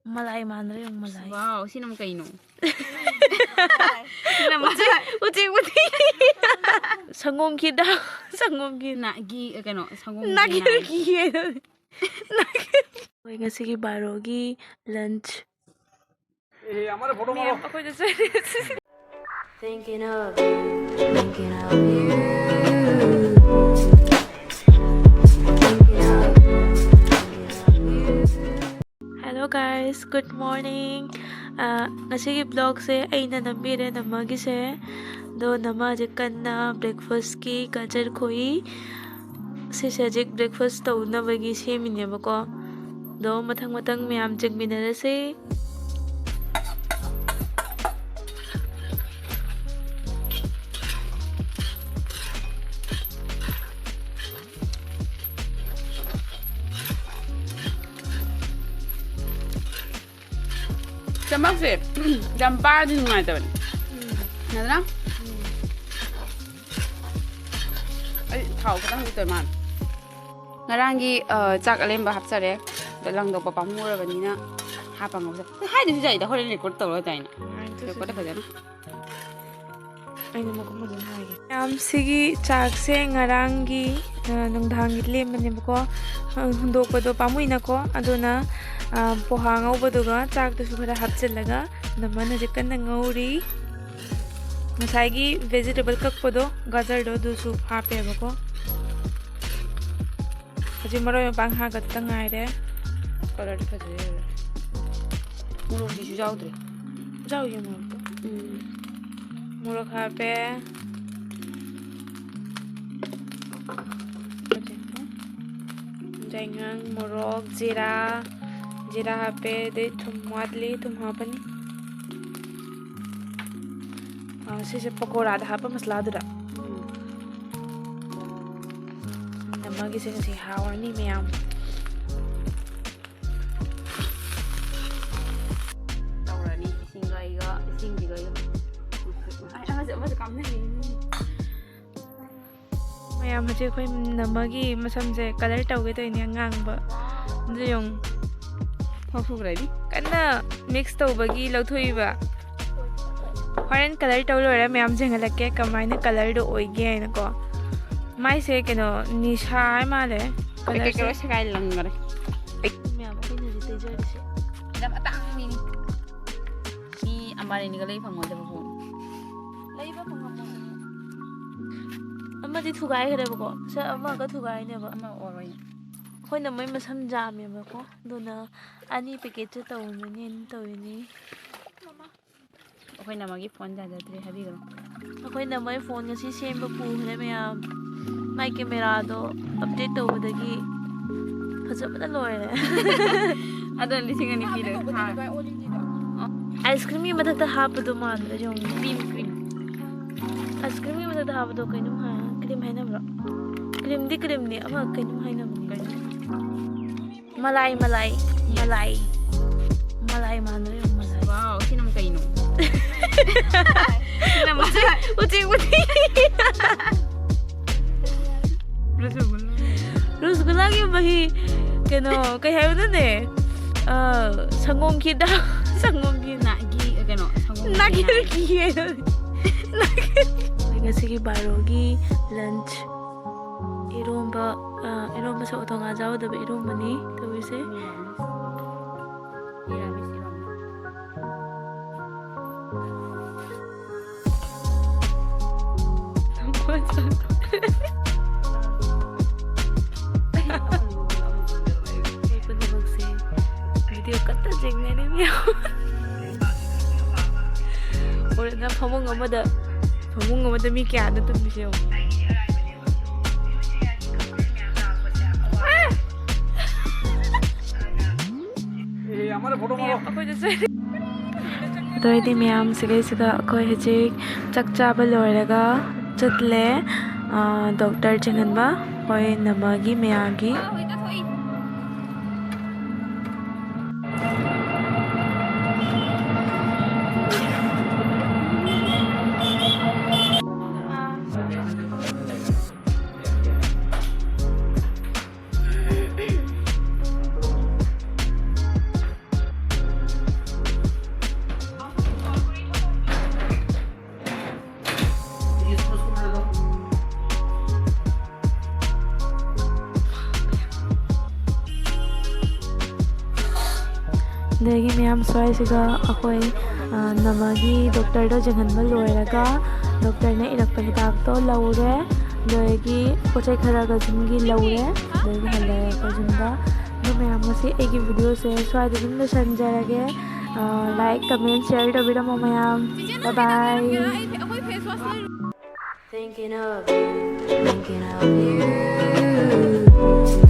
Malay manre yung malay. Wow, sinong kaino? Utik. Ngcd daw. Ngcd. Nagi, kano, sangong Nagi. Hoiga sige barogi lunch. हमारे photo मारो Thinking of you. Hello guys, good morning. Ngasigi vlog se ay na nambire na magise do nama jekan na breakfast ki gajar khoi se sajik breakfast to na bagi se mine bako do mathang myam jegminare se. Jampak jampak di nungay taon. Nada? Ay, tao ko tang ito man. Ngarangi jak alemba hapsare. Dalang do papamura ganina. Hapang ngobsa. Hay di jay da hore record to lo jay na. Record ka jana. Ay naman ko muna hagi. Sige chak se ngarangi nungdhangi lemane bako hundok do pamuy na ko aduna poha ngaubaduga chak to khara hapchillaga namana jekan na ngauri ngasagi vegetable kakpodo gajar do dusu hape bako haji maro bang ha gat tangai re Color ka jay. Muro di su jaw dre. jaw ye mo muro hape jangan morok zira hape de thum wadli thum hapani se pakora da hapa masla dura namagi se si hawani meyam Taurani ising diga yo. Ay, mas kam na ni. mayam haje khoi namagi masamje color tawge to ini ngangba jung Thok thok rai di. kana mix tawbagi lauthoiba horen color tawlo ra mayam jengalake kamaina color do oige aina ko mai se keno nisha male color Kaya kaya sakay lang ngare. mayam ko ni te jari se Dam atang ni. Ni amare ni galay pang mo da po. laiba pangamo amadi thugai khare bako sa ama ka thugai ne ba Ama oray. khoi na mai masam jame ba ko duna ani packet cha tawni tawni Okay na magi phone da dre habi garo. akhoi na mai phone ngasi semba pu khare mayam mai camera do update tawdagi fajabana loire Ada lising ani pira. ice cream yi mathakta hapadu mandra jong Cream. ice cream yi mathakta hapadu kainum ha cream haina bro cream ni ama kainum haina malai mandra jong malai Wow, sinong kaino? utik Rusgulla ki bahi keno kay hayo na ne Ngcd daw Ngcd Nagi, kano, sangong Nagi sige barogi lunch iromba sa utong ajaw daw iromba ni tawise video kata jeng na niya ora na pamong amada mi kya na tum bisyo हमारे photo मारो doidi miyam sige sida akhoi hejik chakchaba loiraga chatle doctor chenganba hoi namagi meyagi ꯑꯗꯒꯤ ꯃꯌꯥꯝ ꯁ꯭ꯋꯥꯏꯁꯤꯒ ꯑꯩꯈꯣꯏ ꯅꯃꯒꯤ ꯗꯣꯛꯇꯔꯗꯣ ꯌꯦꯡꯍꯟꯕ ꯂꯣꯏꯔꯒ ꯗꯣꯛꯇꯔꯅ ꯏꯔꯛꯄ ꯍꯤꯗꯥꯛꯇꯣ ꯂꯧꯔꯦ ꯑꯗꯒꯤ ꯄꯣꯠꯆꯩ ꯈꯔꯒ ꯌꯨꯝꯒꯤ ꯂꯧꯔꯦ ꯑꯗꯒꯤ ꯍꯜꯂꯛꯑꯦ ꯌꯨꯝꯗ ꯑꯗꯣ ꯃꯌꯥꯝ ꯉꯁꯤ ꯑꯩꯒꯤ ꯚꯤꯗꯤꯑꯣꯁꯦ ꯁ꯭ꯋꯥꯏꯗ ꯑꯗꯨꯝ ꯂꯣꯏꯁꯤꯟꯖꯔꯒꯦ ꯂꯥꯏꯛ ꯀꯃꯦꯟ ꯁꯤꯌꯔ ꯇꯧꯕꯤꯔꯝꯃꯣ ꯃꯌꯥꯝ ꯕꯥꯏ ꯕꯥꯏ Thinking of you